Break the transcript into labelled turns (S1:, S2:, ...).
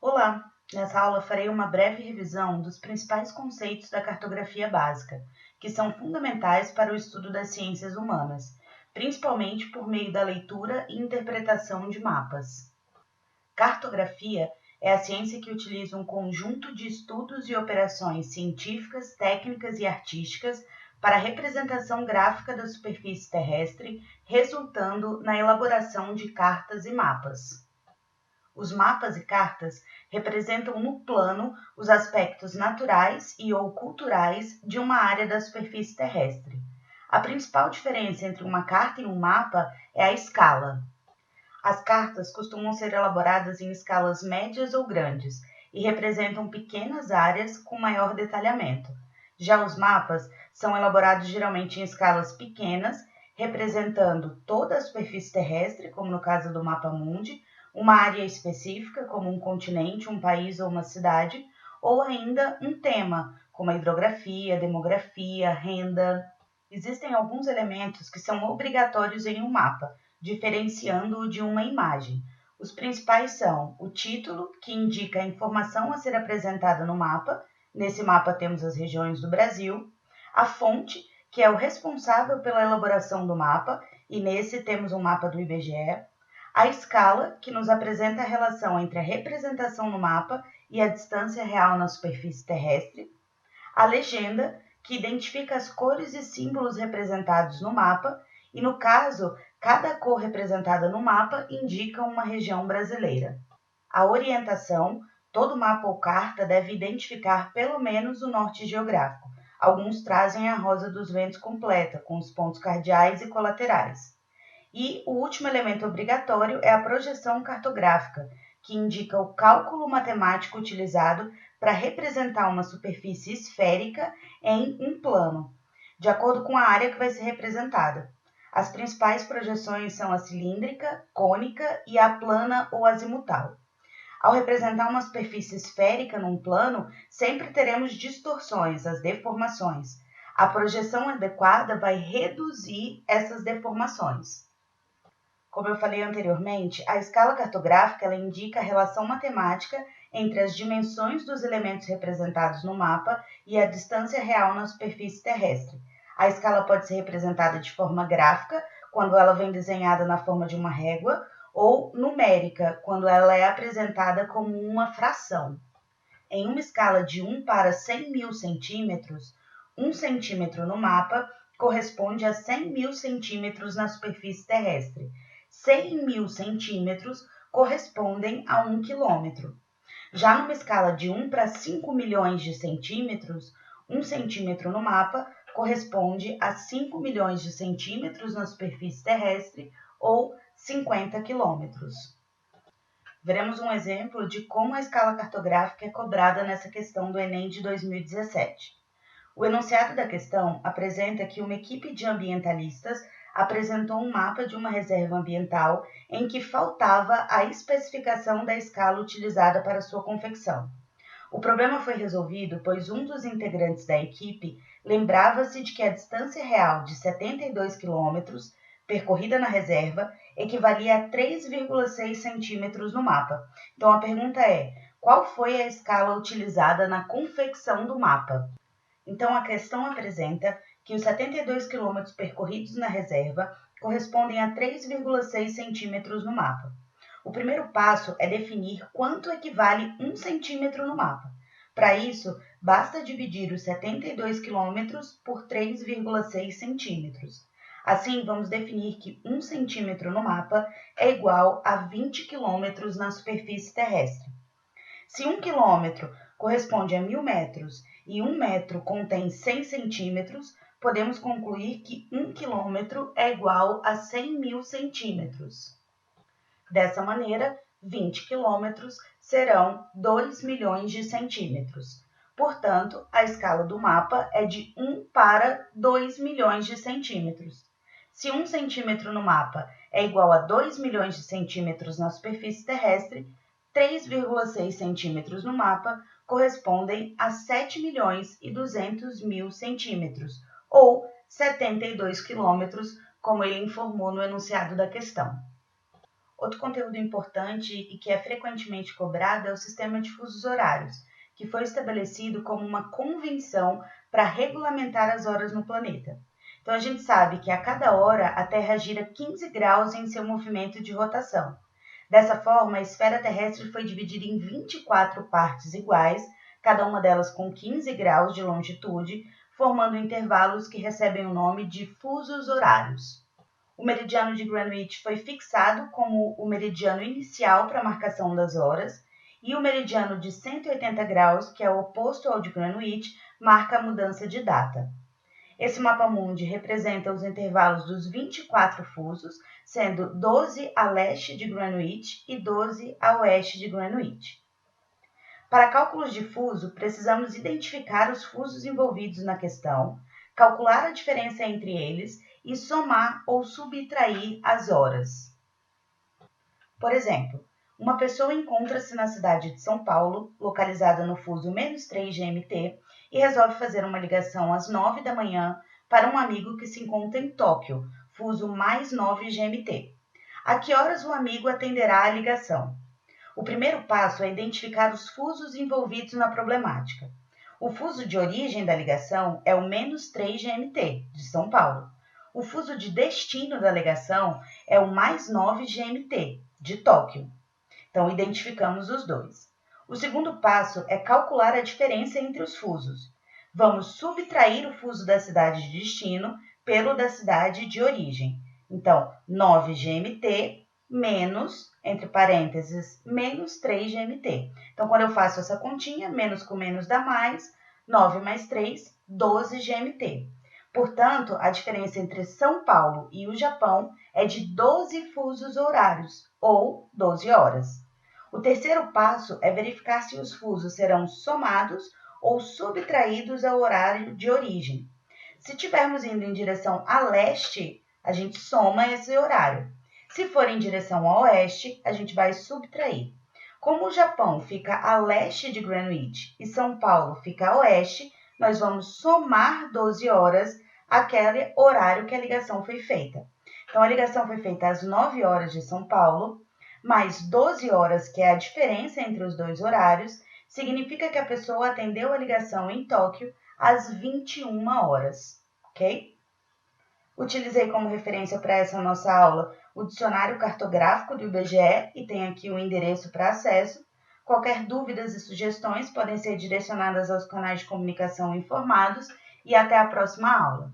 S1: Olá! Nessa aula farei uma breve revisão dos principais conceitos da cartografia básica, que são fundamentais para o estudo das ciências humanas, principalmente por meio da leitura e interpretação de mapas. Cartografia é a ciência que utiliza um conjunto de estudos e operações científicas, técnicas e artísticas para a representação gráfica da superfície terrestre, resultando na elaboração de cartas e mapas. Os mapas e cartas representam no plano os aspectos naturais e ou culturais de uma área da superfície terrestre. A principal diferença entre uma carta e um mapa é a escala. As cartas costumam ser elaboradas em escalas médias ou grandes e representam pequenas áreas com maior detalhamento. Já os mapas são elaborados geralmente em escalas pequenas, representando toda a superfície terrestre, como no caso do mapa mundi, uma área específica, como um continente, um país ou uma cidade, ou ainda um tema, como a hidrografia, demografia, renda. Existem alguns elementos que são obrigatórios em um mapa, diferenciando-o de uma imagem. Os principais são o título, que indica a informação a ser apresentada no mapa. Nesse mapa temos as regiões do Brasil. A fonte, que é o responsável pela elaboração do mapa, e nesse temos um mapa do IBGE. A escala, que nos apresenta a relação entre a representação no mapa e a distância real na superfície terrestre. A legenda, que identifica as cores e símbolos representados no mapa, e no caso, cada cor representada no mapa indica uma região brasileira. A orientação, todo mapa ou carta deve identificar pelo menos o norte geográfico. Alguns trazem a rosa dos ventos completa, com os pontos cardeais e colaterais. E o último elemento obrigatório é a projeção cartográfica, que indica o cálculo matemático utilizado para representar uma superfície esférica em um plano, de acordo com a área que vai ser representada. As principais projeções são a cilíndrica, cônica e a plana ou azimutal. Ao representar uma superfície esférica num plano, sempre teremos distorções, as deformações. A projeção adequada vai reduzir essas deformações. Como eu falei anteriormente, a escala cartográfica ela indica a relação matemática entre as dimensões dos elementos representados no mapa e a distância real na superfície terrestre. A escala pode ser representada de forma gráfica, quando ela vem desenhada na forma de uma régua, ou numérica, quando ela é apresentada como uma fração. Em uma escala de 1 para 100 mil centímetros, 1 centímetro no mapa corresponde a 100 mil centímetros na superfície terrestre. 100 mil centímetros correspondem a 1 quilômetro. Já numa escala de 1 para 5 milhões de centímetros, 1 centímetro no mapa corresponde a 5 milhões de centímetros na superfície terrestre ou 50 quilômetros. Veremos um exemplo de como a escala cartográfica é cobrada nessa questão do Enem de 2017. O enunciado da questão apresenta que uma equipe de ambientalistas apresentou um mapa de uma reserva ambiental em que faltava a especificação da escala utilizada para sua confecção. O problema foi resolvido pois um dos integrantes da equipe lembrava-se de que a distância real de 72 quilômetros percorrida na reserva equivalia a 3,6 centímetros no mapa. Então a pergunta é: qual foi a escala utilizada na confecção do mapa? Então a questão apresenta que os 72 quilômetros percorridos na reserva correspondem a 3,6 centímetros no mapa. O primeiro passo é definir quanto equivale 1 centímetro no mapa. Para isso, basta dividir os 72 quilômetros por 3,6 centímetros. Assim, vamos definir que 1 centímetro no mapa é igual a 20 quilômetros na superfície terrestre. Se 1 quilômetro corresponde a 1.000 metros e 1 metro contém 100 centímetros, podemos concluir que 1 quilômetro é igual a 100 mil centímetros. Dessa maneira, 20 quilômetros serão 2 milhões de centímetros. Portanto, a escala do mapa é de 1 para 2 milhões de centímetros. Se 1 centímetro no mapa é igual a 2 milhões de centímetros na superfície terrestre, 3,6 centímetros no mapa correspondem a 7 milhões e 200 mil centímetros, ou 72 quilômetros, como ele informou no enunciado da questão. Outro conteúdo importante e que é frequentemente cobrado é o sistema de fusos horários, que foi estabelecido como uma convenção para regulamentar as horas no planeta. Então, a gente sabe que a cada hora a Terra gira 15 graus em seu movimento de rotação. Dessa forma, a esfera terrestre foi dividida em 24 partes iguais, cada uma delas com 15 graus de longitude, formando intervalos que recebem o nome de fusos horários. O meridiano de Greenwich foi fixado como o meridiano inicial para a marcação das horas, e o meridiano de 180 graus, que é o oposto ao de Greenwich, marca a mudança de data. Esse mapa-mundi representa os intervalos dos 24 fusos, sendo 12 a leste de Greenwich e 12 a oeste de Greenwich. Para cálculos de fuso, precisamos identificar os fusos envolvidos na questão, calcular a diferença entre eles e somar ou subtrair as horas. Por exemplo, uma pessoa encontra-se na cidade de São Paulo, localizada no fuso -3 GMT, e resolve fazer uma ligação às 9 da manhã para um amigo que se encontra em Tóquio, fuso +9 GMT. A que horas o amigo atenderá a ligação? O primeiro passo é identificar os fusos envolvidos na problemática. O fuso de origem da ligação é o -3 GMT, de São Paulo. O fuso de destino da ligação é o +9 GMT, de Tóquio. Então, identificamos os dois. O segundo passo é calcular a diferença entre os fusos. Vamos subtrair o fuso da cidade de destino pelo da cidade de origem. Então, 9 GMT menos, entre parênteses, -3 GMT. Então, quando eu faço essa continha, menos com menos dá mais, 9 mais 3, 12 GMT. Portanto, a diferença entre São Paulo e o Japão é de 12 fusos horários, ou 12 horas. O terceiro passo é verificar se os fusos serão somados ou subtraídos ao horário de origem. Se estivermos indo em direção a leste, a gente soma esse horário. Se for em direção a oeste, a gente vai subtrair. Como o Japão fica a leste de Greenwich e São Paulo fica a oeste, nós vamos somar 12 horas àquele horário que a ligação foi feita. Então, a ligação foi feita às 9 horas de São Paulo, mais 12 horas, que é a diferença entre os dois horários, significa que a pessoa atendeu a ligação em Tóquio às 21 horas, ok? Utilizei como referência para essa nossa aula o dicionário cartográfico do IBGE e tem aqui o endereço para acesso. Qualquer dúvidas e sugestões podem ser direcionadas aos canais de comunicação informados e até a próxima aula.